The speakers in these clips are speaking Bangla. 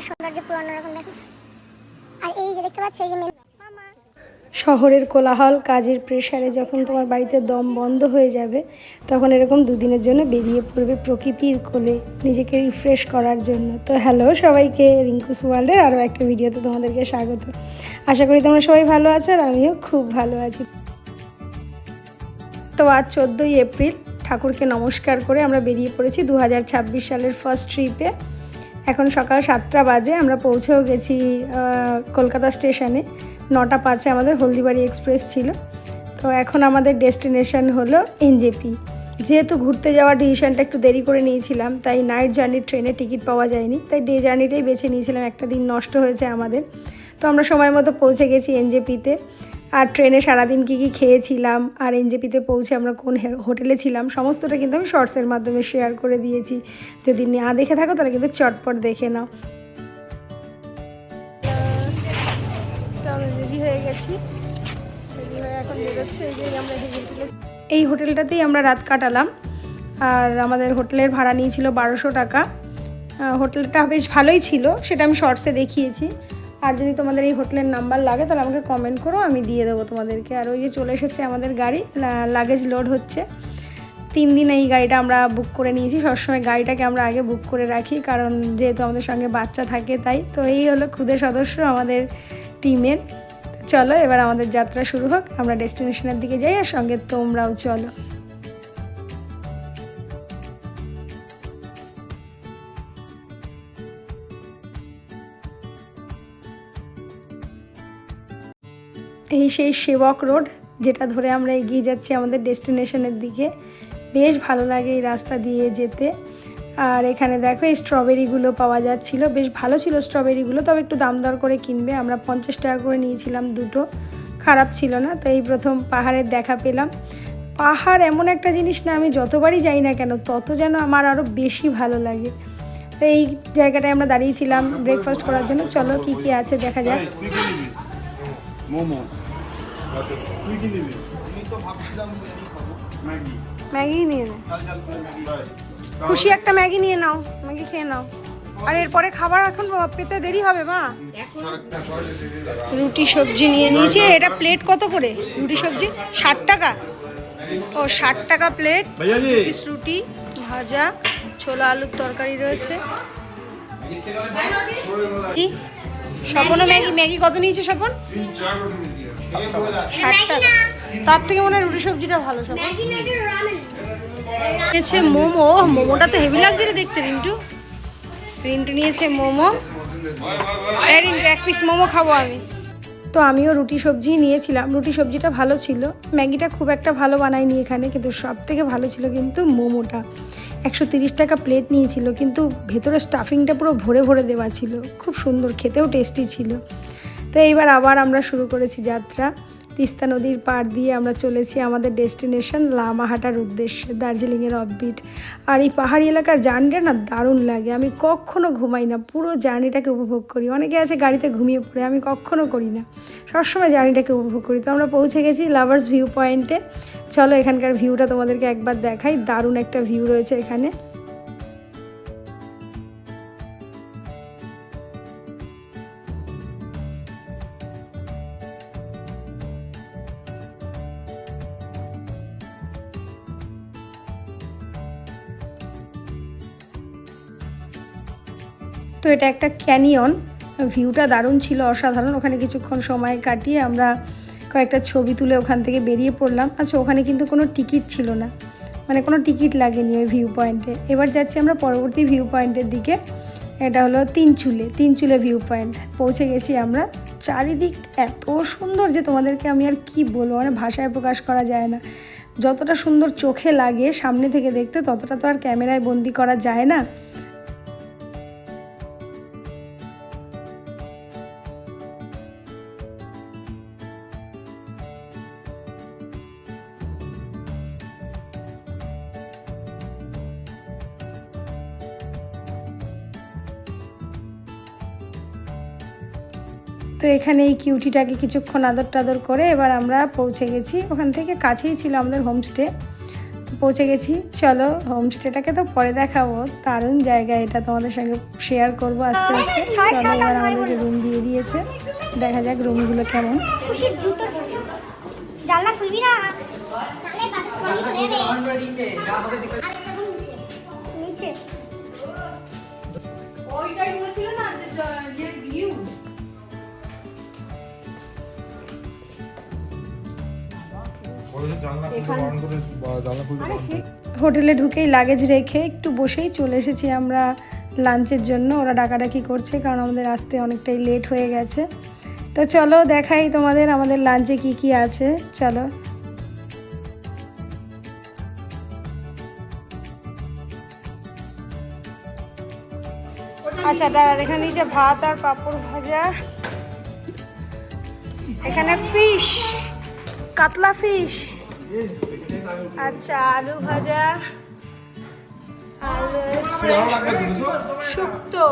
সৌন্দর্য পুরো অন্যরকম দেখো। আর এই যে দেখতে পাচ্ছ এই যে শহরের কোলাহল কাজের প্রেশারে যখন তোমার বাড়িতে দম বন্ধ হয়ে যাবে তখন এরকম দুদিনের জন্য বেরিয়ে পড়বে প্রকৃতির কোলে নিজেকে রিফ্রেশ করার জন্য। তো হ্যালো সবাইকে, রিঙ্কুস ওয়ার্ল্ডের আরও একটা ভিডিওতে তোমাদেরকে স্বাগত। আশা করি তোমরা সবাই ভালো আছো আর আমিও খুব ভালো আছি। তো আজ 14ই এপ্রিল, ঠাকুরকে নমস্কার করে আমরা বেরিয়ে পড়েছি 2026 সালের ফার্স্ট ট্রিপে। এখন সকাল 7টা বাজে, আমরা পৌঁছেও গেছি কলকাতা স্টেশনে। 9টা 5-এ আমাদের হলদিবাড়ি এক্সপ্রেস ছিল। তো এখন আমাদের ডেস্টিনেশন হলো এনজেপি। যেহেতু ঘুরতে যাওয়ার ডিসিশনটা একটু দেরি করে নিয়েছিলাম, তাই নাইট জার্নির ট্রেনে টিকিট পাওয়া যায়নি, তাই ডে জার্নিটাই বেছে নিয়েছিলাম। একটা দিন নষ্ট হয়েছে আমাদের। তো আমরা সময় মতো পৌঁছে গেছি এনজেপিতে। আর ট্রেনে সারাদিন কী কী খেয়েছিলাম আর এনজেপিতে পৌঁছে আমরা কোন হোটেলে ছিলাম সমস্তটা কিন্তু আমি শর্টসের মাধ্যমে শেয়ার করে দিয়েছি। যদি না দেখে থাকো তাহলে কিন্তু চটপট দেখে নাও। তো আমরা রেডি হয়ে গেছি, রেডি হয়ে এখন বেরোচ্ছে। এই যে আমরা এই হোটেলটাতেই আমরা রাত কাটালাম। আর আমাদের হোটেলের ভাড়া নিয়েছিল 1200 টাকা। হোটেলটা বেশ ভালোই ছিল, সেটা আমি শর্টসে দেখিয়েছি। আর যদি তোমাদের এই হোটেলের নাম্বার লাগে তাহলে আমাকে কমেন্ট করো, আমি দিয়ে দেবো তোমাদেরকে। আর ওই যে চলে এসেছে আমাদের গাড়ি, লাগেজ লোড হচ্ছে। 3 দিন এই গাড়িটা আমরা বুক করে নিয়েছি। সবসময় গাড়িটাকে আমরা আগে বুক করে রাখি, কারণ যেহেতু আমাদের সঙ্গে বাচ্চা থাকে তাই। তো এই হলো খুদে সদস্য আমাদের টিমের। চলো এবার আমাদের যাত্রা শুরু হোক, আমরা ডেস্টিনেশনের দিকে যাই আর সঙ্গে তোমরাও চলো। এই সেই সেবক রোড, যেটা ধরে আমরা এগিয়ে যাচ্ছি আমাদের ডেস্টিনেশনের দিকে। বেশ ভালো লাগে এই রাস্তা দিয়ে যেতে। আর এখানে দেখো এই স্ট্রবেরিগুলো পাওয়া যাচ্ছিলো, বেশ ভালো ছিল স্ট্রবেরিগুলো, তবে একটু দাম দর করে কিনবে। আমরা 50 টাকা করে নিয়েছিলাম দুটো, খারাপ ছিল না। তো এই প্রথম পাহাড়ের দেখা পেলাম। পাহাড় এমন একটা জিনিস না, আমি যতবারই যাই না কেন তত যেন আমার আরও বেশি ভালো লাগে। তো এই জায়গাটায় আমরা দাঁড়িয়েছিলাম ব্রেকফাস্ট করার জন্য। চলো কী কী আছে দেখা যাক। ম্যাগি নিয়ে নাও, খুশি একটা ম্যাগি নিয়ে নাও, ম্যাগি খেয়ে নাও। আর এরপরে খাবার এখন পেতে দেরি হবে মা। রুটি সবজি নিয়ে নিয়েছি। এটা প্লেট কত করে রুটি সবজি? 60 টাকা। ও 60 টাকা প্লেট। পিস রুটি, ভাজা, ছোলা আলুর তরকারি রয়েছে। কি স্বপনও ম্যাগি কত নিয়েছে স্বপন? 60 টাকা। তার থেকে মনে হয় রুটি সবজিটা ভালো। সব নিয়েছে মোমোটা তো হেভি লাগছে রে দেখতে। রিন্টু নিয়েছে মোমো। রিন্টু 1 পিস মোমো খাবো আমি। তো আমিও রুটি সবজি নিয়েছিলাম। রুটি সবজিটা ভালো ছিল, ম্যাগিটা খুব একটা ভালো বানায়নি এখানে, কিন্তু সব থেকে ভালো ছিল কিন্তু মোমোটা। 130 টাকা প্লেট নিয়েছিল, কিন্তু ভেতরে স্টাফিংটা পুরো ভরে ভরে দেওয়া ছিল, খুব সুন্দর, খেতেও টেস্টি ছিল। তো এইবার আবার আমরা শুরু করেছি যাত্রা। তিস্তা নদীর পাড় দিয়ে আমরা চলেছি আমাদের ডেস্টিনেশন লামাহাটার উদ্দেশ্যে, দার্জিলিংয়ের অফবিট। আর এই পাহাড়ি এলাকার জার্নিটা না দারুণ লাগে। আমি কখনো ঘুমাই না, পুরো জার্নিটাকে উপভোগ করি। অনেকে আছে গাড়িতে ঘুমিয়ে পড়ে, আমি কখনো করি না, সবসময় জার্নিটাকে উপভোগ করি। তো আমরা পৌঁছে গেছি লাভার্স ভিউ পয়েন্টে। চলো এখানকার ভিউটা তোমাদেরকে একবার দেখাই। দারুণ একটা ভিউ রয়েছে এখানে। তো এটা একটা ক্যানিয়ন, ভিউটা দারুণ ছিল, অসাধারণ। ওখানে কিছুক্ষণ সময় কাটিয়ে আমরা কয়েকটা ছবি তুলে ওখান থেকে বেরিয়ে পড়লাম। আচ্ছা, ওখানে কিন্তু কোনো টিকিট ছিল না, মানে কোনো টিকিট লাগেনি ওই ভিউ পয়েন্টে। এবার যাচ্ছি আমরা পরবর্তী ভিউ পয়েন্টের দিকে। এটা হলো তিনচুলে ভিউ পয়েন্ট। পৌঁছে গেছি আমরা। চারিদিক এত সুন্দর যে তোমাদেরকে আমি আর কি বলবো, মানে ভাষায় প্রকাশ করা যায় না। যতটা সুন্দর চোখে লাগে সামনে থেকে দেখতে, ততটা তো আর ক্যামেরায় বন্দি করা যায় না। তো এখানে এই কিউটিটাকে কিছুক্ষণ আদর টাদর করে এবার আমরা পৌঁছে গেছি। ওখান থেকে কাছেই ছিল আমাদের হোমস্টে। পৌঁছে গেছি। চলো হোমস্টেটাকে তো পরে দেখাবো, দারুণ জায়গা এটা, তোমাদের সঙ্গে শেয়ার করবো আস্তে আস্তে। চলো এবার আমাদেরকে রুম দিয়ে দিয়েছে, দেখা যাক রুমগুলো কেমন। খুশির জুতো জানলা খুলবি না নিচে ওইটাই বলছিল না যে ভিউ। হোটেলে ঢুকেই লাগেজ রেখে একটু বসেই চলে এসেছি আমরা লাঞ্চের জন্য। ওরা ডাকাডাকি করছে কারণ আমাদের আসতে অনেকটাই লেট হয়ে গেছে। তো চলো দেখাই তোমাদের আমাদের লাঞ্চে কি কি আছে, চলো। আচ্ছা দাঁড়া, এখানে দিয়েছে ভাত আর পাঁপড় ভাজা, এখানে ফিশ, কাতলা ফিশ, আচ্ছা আলু ভাজা, আর শুক্তো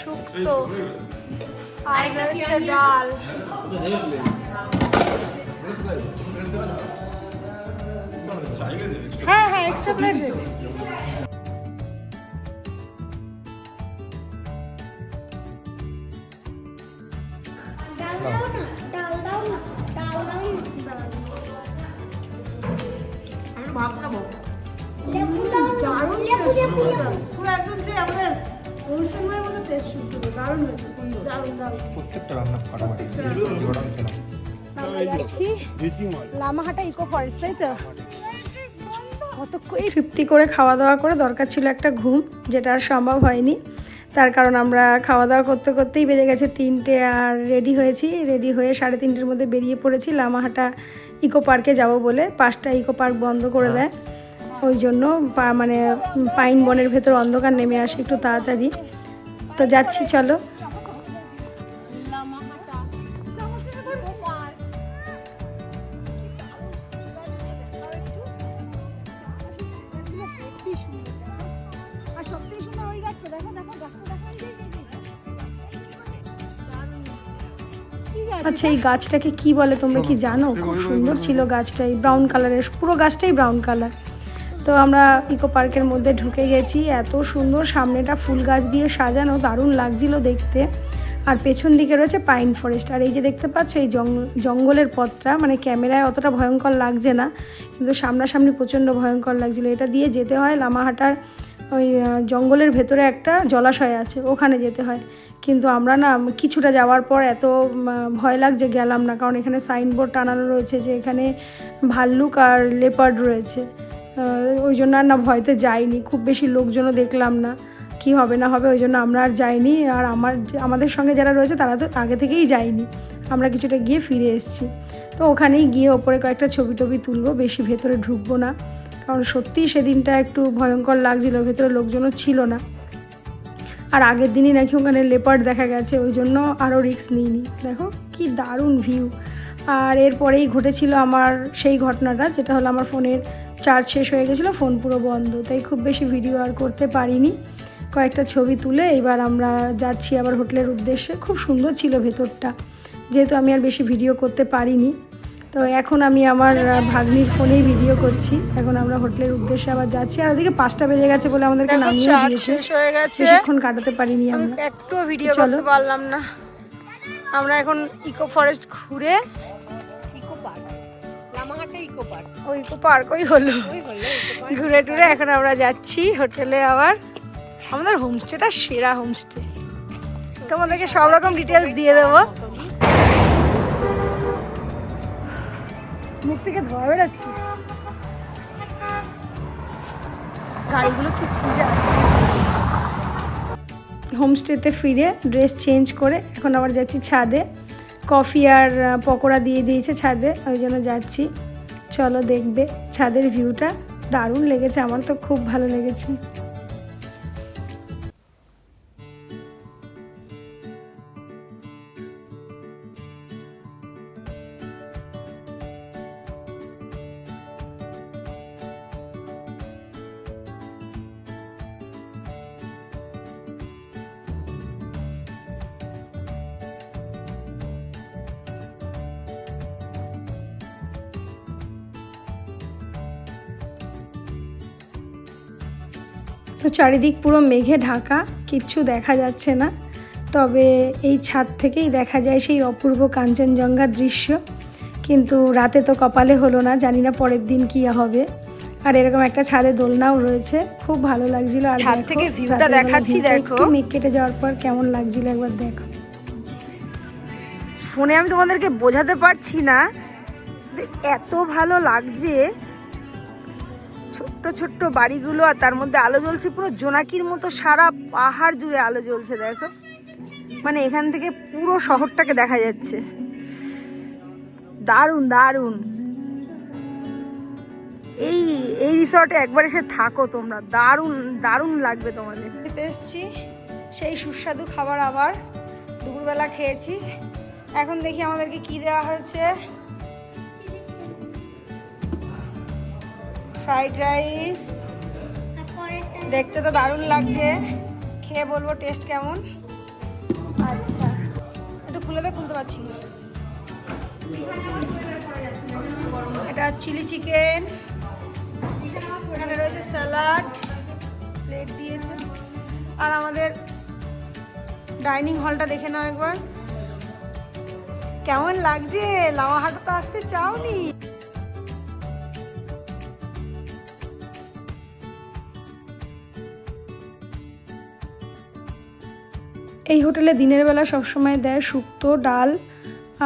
শুক্তো, আর হচ্ছে ডাল। হ্যাঁ হ্যাঁ এক্সট্রা প্লেট দেবে। লামাহাটা ইকো ফরেস্ট, তাই তো? তৃপ্তি করে খাওয়া দাওয়া করে দরকার ছিল একটা ঘুম, যেটা আর সম্ভব হয়নি। তার কারণ আমরা খাওয়া দাওয়া করতে করতেই বেজে গেছে 3টে, আর রেডি হয়েছি, রেডি হয়ে 3:30-এর মধ্যে বেরিয়ে পড়েছি লামাহাটা ইকো পার্কে যাব বলে। 5টা ইকো পার্ক বন্ধ করে দেয়, ওই জন্য মানে পাইন বনের ভেতর অন্ধকার নেমে আসে একটু তাড়াতাড়ি। তো যাচ্ছি, চলো। আচ্ছা এই গাছটাকে কি বলে তোমরা কি জানো? খুব সুন্দর ছিল গাছটা, এই ব্রাউন কালারের, পুরো গাছটাই ব্রাউন কালার। তো আমরা ইকো পার্কের মধ্যে ঢুকে গেছি, এত সুন্দর, সামনেটা ফুল গাছ দিয়ে সাজানো, দারুণ লাগছিল দেখতে। আর পেছন দিকে রয়েছে পাইন ফরেস্ট। আর এই যে দেখতে পাচ্ছ এই জঙ্গলের পথটা, মানে ক্যামেরায় অতটা ভয়ঙ্কর লাগছে না, কিন্তু সামনাসামনি প্রচণ্ড ভয়ঙ্কর লাগছিলো। এটা দিয়ে যেতে হয় লামাহাটার ওই জঙ্গলের ভেতরে একটা জলাশয় আছে, ওখানে যেতে হয়। কিন্তু আমরা না কিছুটা যাওয়ার পর এত ভয় লাগছে, গেলাম না। কারণ এখানে সাইনবোর্ড টানানো রয়েছে যে এখানে ভাল্লুক আর লেপার্ড রয়েছে, ওই জন্য আর না ভয়তে যাইনি। খুব বেশি লোকজনও দেখলাম না, কি হবে না হবে, ওই জন্য আমরা আর যাইনি। আর আমাদের সঙ্গে যারা রয়েছে তারা তো আগে থেকেই যায়নি, আমরা কিছুটা গিয়ে ফিরে এসেছি। তো ওখানেই গিয়ে ওপরে কয়েকটা ছবি টবি তুলবো, বেশি ভেতরে ঢুকবো না, কারণ সত্যিই সেদিনটা একটু ভয়ঙ্কর লাগছিল, ভেতরে লোকজনও ছিল না। আর আগের দিনই নাকি ওখানে লেপার্ড দেখা গেছে, ওই জন্য আরও রিস্ক নিইনি। দেখো কি দারুণ ভিউ। আর এরপরেই ঘটেছিল আমার সেই ঘটনাটা, যেটা হলো আমার ফোনের চার্জ শেষ হয়ে গেছিলো, ফোন পুরো বন্ধ, তাই খুব বেশি ভিডিও আর করতে পারিনি। কয়েকটা ছবি তুলে এবার আমরা যাচ্ছি আবার হোটেলের উদ্দেশ্যে। খুব সুন্দর ছিল ভেতরটা, যেহেতু আমি আর বেশি ভিডিও করতে পারিনি। তো এখন আমি আমার ভাগ্নির ফোনেই ভিডিও করছি। এখন আমরা হোটেলের উদ্দেশ্যে আবার যাচ্ছি। আর ওদিকে 5টা বেজে গেছে বলে আমাদেরকে নামিয়ে দিয়েছে, বেশিক্ষণ কাটাতে পারিনি আমরা, একটু ভিডিও করতে পারলাম না। আমরা এখন ইকো ফরেস্ট ঘুরে ওই ইকো পার্ক ওই হলো ঘুরে টুরে এখন আমরা যাচ্ছি হোটেলে। আবার আমাদের হোমস্টেটা সেরা হোমস্টে, তোমাদেরকে সব রকম ডিটেলস দিয়ে দেবো। মুখ থেকে ধোয়া বেরোচ্ছে, গাড়িগুলো কি স্পিডে আসছে। হোমস্টেতে ফিরে ড্রেস চেঞ্জ করে এখন আবার যাচ্ছি ছাদে। কফি আর পকোড়া দিয়ে দিয়েছে ছাদে, ওই জন্য যাচ্ছি। চলো দেখবে ছাদের ভিউটা, দারুণ লেগেছে, আমার তো খুব ভালো লেগেছে। তো চারিদিক পুরো মেঘে ঢাকা, কিচ্ছু দেখা যাচ্ছে না, তবে এই ছাদ থেকেই দেখা যায় সেই অপূর্ব কাঞ্চনজঙ্ঘার দৃশ্য। কিন্তু রাতে তো কপালে হলো না, জানি না পরের দিন কী হবে। আর এরকম একটা ছাদে দোলনাও রয়েছে, খুব ভালো লাগছিল। আর ছাদ থেকে ভিউটা দেখাচ্ছি, দেখো একটু মেঘ কেটে যাওয়ার পর কেমন লাগছিল একবার দেখো। ফোনে আমি তোমাদেরকে বোঝাতে পারছি না, এত ভালো লাগছে। ছোট্ট ছোট্ট বাড়িগুলো, আর তার মধ্যে আলো জ্বলছে পুরো জোনাকির মতো, সারা পাহাড় জুড়ে আলো জ্বলছে দেখো। মানে এখান থেকে পুরো শহরটাকে দেখা যাচ্ছে, দারুণ দারুণ। এই এই রিসর্টে একবার এসে থাকো তোমরা, দারুণ দারুণ লাগবে তোমাদের। এসেছি সেই সুস্বাদু খাবার, আবার দুপুরবেলা খেয়েছি। এখন দেখি আমাদেরকে কি দেওয়া হয়েছে। ফ্রাইড রাইস, দেখতে তো দারুণ লাগছে, খেয়ে বলবো টেস্ট কেমন। আচ্ছা একটু খুলে দে, খুলতে পারছি না। এটা চিলি চিকেন, এখানে রয়েছে স্যালাড, প্লেট দিয়েছে। আর আমাদের ডাইনিং হলটা দেখে নাও একবার, কেমন লাগছে। লামাহাটা তো আসতে চাওনি। এই হোটেলে দিনের বেলা সবসময় দেয় শুক্তো, ডাল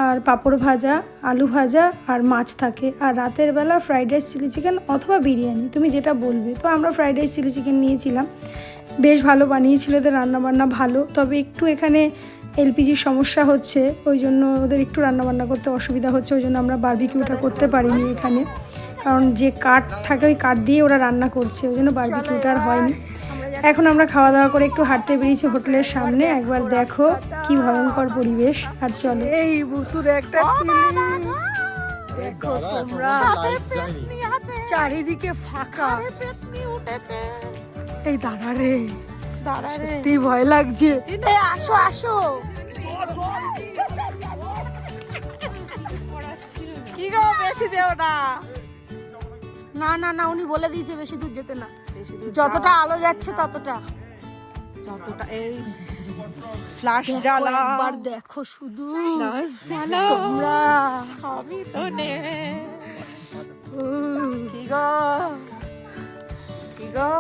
আর পাঁপড় ভাজা, আলু ভাজা আর মাছ থাকে। আর রাতের বেলা ফ্রাইড রাইস, চিলি চিকেন অথবা বিরিয়ানি, তুমি যেটা বলবে। তো আমরা ফ্রাইড রাইস চিলি চিকেন নিয়েছিলাম, বেশ ভালো বানিয়েছিল, ওদের রান্নাবান্না ভালো। তবে একটু এখানে এলপিজির সমস্যা হচ্ছে, ওই জন্য ওদের একটু রান্নাবান্না করতে অসুবিধা হচ্ছে, ওই জন্য আমরা বারবিকিউটা করতে পারিনি এখানে। কারণ যে কাঠ থাকে ওই কাঠ দিয়ে ওরা রান্না করছে, ওই জন্য বারবিকিউটা আর হয়নি। এখন আমরা খাওয়া দাওয়া করে একটু হাঁটতে বেরিয়েছি হোটেলের সামনে, একবার দেখো কি ভয়ঙ্কর পরিবেশ। আর চলো, এই ভুতুরে একটা দেখো তোমরা, চারিদিকে ফাঁকা, এই দাঁড়া রে, সত্যি ভয় লাগছে। আসো আসো, কি গো বেশি যেও না। না না না, উনি বলে দিয়েছে বেশি দূর যেতে না, যতটা আলো যাচ্ছে ততটা। যতটা এই ফ্ল্যাশ জ্বালা, একবার দেখো শুধু জ্বালা তোমরা। আমি তো নে কি গো, কি গো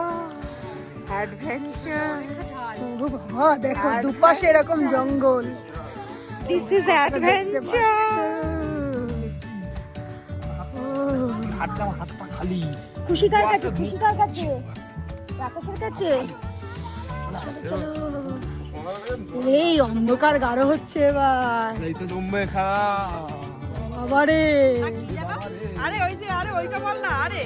অ্যাডভেঞ্চার। ও বাবা দেখো দুপাশে এরকম জঙ্গল, দিস ইজ অ্যাডভেঞ্চার। খুশি কার কাছে, খুশি কার কাছে, রাকেশের কাছে। চলো চলো, এই অন্ধকার গাঢ় হচ্ছে এবার, বাবারে। আরে ওই যে, আরে ওইটা বল না, আরে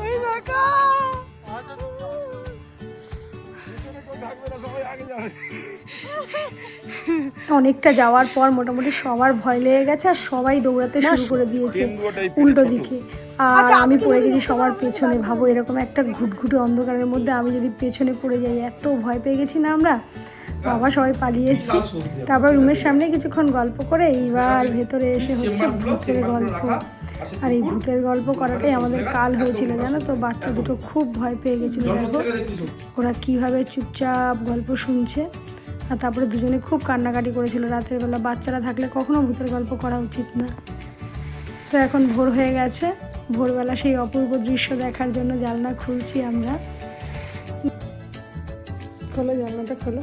ওই দেখো। অনেকটা যাওয়ার পর মোটামুটি সবার ভয় লেগে গেছে, আর সবাই দৌড়াতে শুরু করে দিয়েছে উল্টো দিকে। আর আমি পড়ে গেছি সবার পেছনে। ভাবো এরকম একটা ঘুটঘুটে অন্ধকারের মধ্যে আমি যদি পেছনে পড়ে যাই, এত ভয় পেয়ে গেছি না আমরা। বাবা সবাই পালিয়ে এসেছি। তারপর রুমের সামনে কিছুক্ষণ গল্প করে এইবার ভেতরে এসে হচ্ছে ভূতের গল্প। আর এই ভূতের গল্প করাটাই আমাদের কাল হয়েছিল, জানো তো। বাচ্চা দুটো খুব ভয় পেয়ে গেছিলো, দেখো ওরা কিভাবে চুপচাপ গল্প শুনছে। আর তারপরে দুজনে খুব কান্নাকাটি করেছিল রাতের বেলা। বাচ্চারা থাকলে কখনো ভূতের গল্প করা উচিত না। তো এখন ভোর হয়ে গেছে, ভোরবেলা সেই অপূর্ব দৃশ্য দেখার জন্য জানলা খুলছি আমরা। খোলো জানলাটা, খোলো।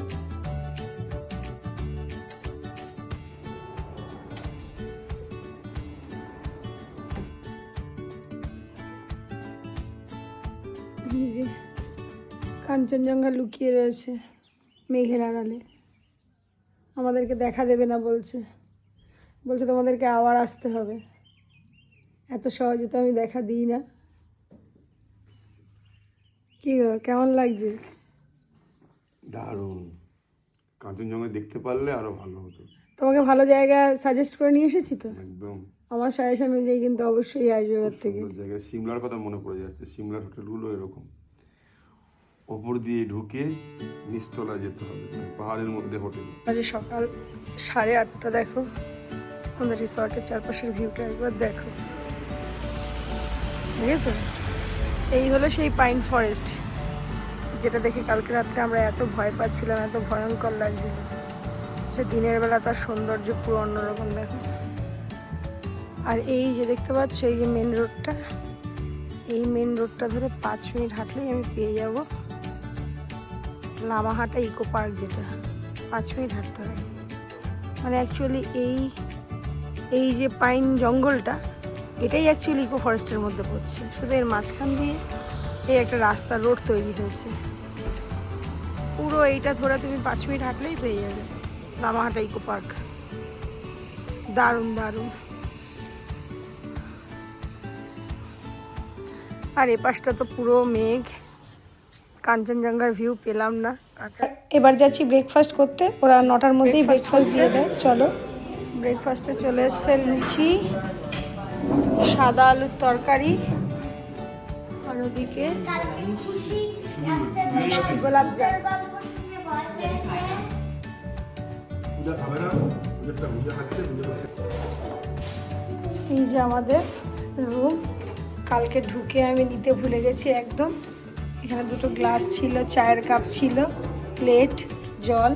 যে কাঞ্চনজঙ্ঘা লুকিয়ে রয়েছে মেঘের আড়ালে, আমাদেরকে দেখা দেবে না বলছে, বলছে তোমাদেরকে আবার আসতে হবে। এত সহজে তো আমি দেখা দিই না। কি গো, কেমন লাগছে? দারুণ, কাঞ্চনজঙ্ঘা দেখতে পারলে আরো ভালো হতো। তোমাকে ভালো জায়গা সাজেস্ট করে নিয়ে এসেছি তো, একদম আমার সাজেশন অনুযায়ী কিন্তু অবশ্যই আসবে ওর থেকে। সুন্দর জায়গা। সিমলার কথা মনে পড়ে যাচ্ছে, সিমলার হোটেলগুলো এরকম ওপর দিয়ে ঢুকে নিচতলা যেতে হবে, মানে পাহাড়ের মধ্যে হোটেল। আজ সকাল 8:30 দেখো, আমাদের রিসর্টের চারপাশের ভিউটা একবার দেখো, দেখেছো? এই হলো সেই পাইন ফরেস্ট, যেটা দেখে কালকে রাত্রে আমরা এত ভয় পাচ্ছিলাম, এত ভয়ঙ্কর লাগছিল। সে দিনের বেলা তার সৌন্দর্য পুরো অন্যরকম দেখো। আর এই যে দেখতে পাচ্ছ, এই যে মেন রোডটা, এই মেন রোডটা ধরে 5 মিনিট হাঁটলেই আমি পেয়ে যাব লামাহাটা ইকো পার্ক, যেটা 5 মিনিট হাঁটতে হবে। মানে অ্যাকচুয়ালি এই যে পাইন জঙ্গলটা, এটাই অ্যাকচুয়ালি ইকো ফরেস্টের মধ্যে পড়ছে, শুধু এর মাঝখান দিয়ে এই একটা রাস্তা রোড তৈরি হয়েছে। পুরো এইটা ধরে তুমি 5 মিনিট হাঁটলেই পেয়ে যাবে লামাহাটা ইকো পার্ক। দারুণ দারুণ। আর এ পাশটা তো পুরো মেঘ, কাঞ্চনজঙ্ঘার ভিউ পেলাম না। এবার যাচ্ছি ব্রেকফাস্ট করতে, ওরা 9টার মধ্যেই ব্রেকফাস্ট দিয়ে দেয়। চলো, ব্রেকফাস্টে চলে এসছে লুচি, সাদা আলুর তরকারি, আর ওদিকে মিষ্টি গোলাপ জাম। এই যে আমাদের রুম, কালকে ঢুকে আমি নিতে ভুলে গেছি একদম। এখানে 2টো গ্লাস ছিল, চায়ের কাপ ছিল, প্লেট, জল,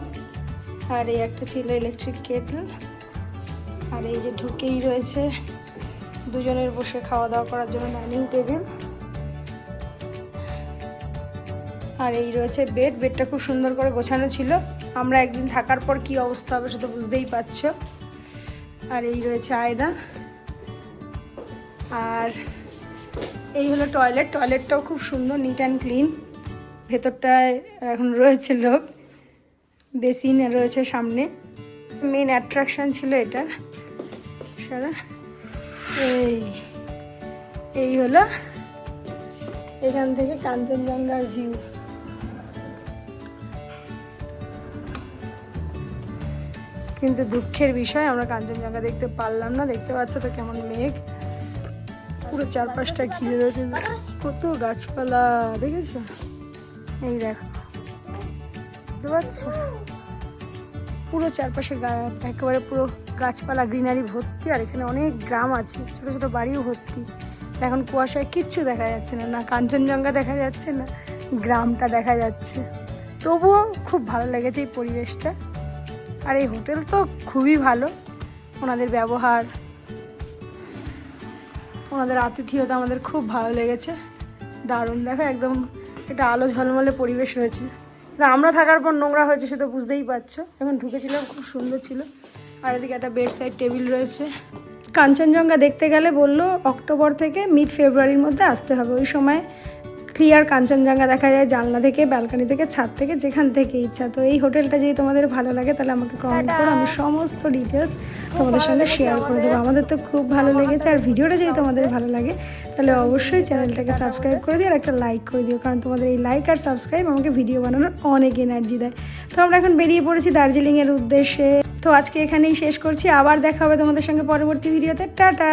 আর এই একটা ছিল ইলেকট্রিক কেটল। আর এই যে ঢুকেই রয়েছে দুজনের বসে খাওয়া দাওয়া করার জন্য ডাইনিং টেবিল। আর এই রয়েছে বেড, বেডটা খুব সুন্দর করে গোছানো ছিল। আমরা একদিন থাকার পর কি অবস্থা হবে সেটা বুঝতেই পারছো। আর এই রয়েছে আয়না। আর এই হলো টয়লেট, টয়লেটটাও খুব সুন্দর, নিট অ্যান্ড ক্লিন। ভেতরটায় এখন রয়েছে লোক, বেসিন রয়েছে সামনে। মেন অ্যাট্রাকশন ছিল এটার। সারা এই হলো এখান থেকে কাঞ্চনজঙ্ঘার ভিউ। কিন্তু দুঃখের বিষয় আমরা কাঞ্চনজঙ্ঘা দেখতে পারলাম না। দেখতে পাচ্ছ তো কেমন মেঘ, পুরো চারপাশটা ঘিরে রয়েছে, কত গাছপালা দেখেছো? এই দেখো, বুঝতে পারছো? পুরো চারপাশে একেবারে পুরো গাছপালা, গ্রিনারি ভর্তি। আর এখানে অনেক গ্রাম আছে, ছোট ছোট বাড়িও ভর্তি। এখন কুয়াশায় কিচ্ছু দেখা যাচ্ছে না, না কাঞ্চনজঙ্ঘা দেখা যাচ্ছে, না গ্রামটা দেখা যাচ্ছে। তবুও খুব ভালো লেগেছে এই পরিবেশটা। আর এই হোটেল তো খুবই ভালো, ওনাদের ব্যবহার, ওনাদের আতিথেয়তা আমাদের খুব ভালো লেগেছে। দারুণ, দেখো একদম একটা আলো ঝলমলে পরিবেশ রয়েছে। আমরা থাকার পর নোংরা হয়েছে সে তো বুঝতেই পারছো। এখন ঢুকেছিলাম, খুব সুন্দর ছিল। আর এদিকে একটা বেড সাইড টেবিল রয়েছে। কাঞ্চনজঙ্ঘা দেখতে গেলে বললো অক্টোবর থেকে মিড ফেব্রুয়ারির মধ্যে আসতে হবে। ওই সময় ক্লিয়ার কাঞ্চনজঙ্ঘা দেখা যায় জানলা থেকে, ব্যালকনি থেকে, ছাদ থেকে, যেখান থেকে ইচ্ছা। তো এই হোটেলটা যদি তোমাদের ভালো লাগে তাহলে আমাকে কমেন্ট করো, আমি সমস্ত ডিটেলস তোমাদের সঙ্গে শেয়ার করে দেবো। আমাদের তো খুব ভালো লেগেছে। আর ভিডিওটা যদি তোমাদের ভালো লাগে তাহলে অবশ্যই চ্যানেলটাকে সাবস্ক্রাইব করে দিও আর একটা লাইক করে দিও, কারণ তোমাদের এই লাইক আর সাবস্ক্রাইব আমাকে ভিডিও বানানোর অনেক এনার্জি দেয়। তো আমরা এখন বেরিয়ে পড়েছি দার্জিলিংয়ের উদ্দেশ্যে। তো আজকে এখানেই শেষ করছি, আবার দেখা হবে তোমাদের সঙ্গে পরবর্তী ভিডিওতে। টাটা।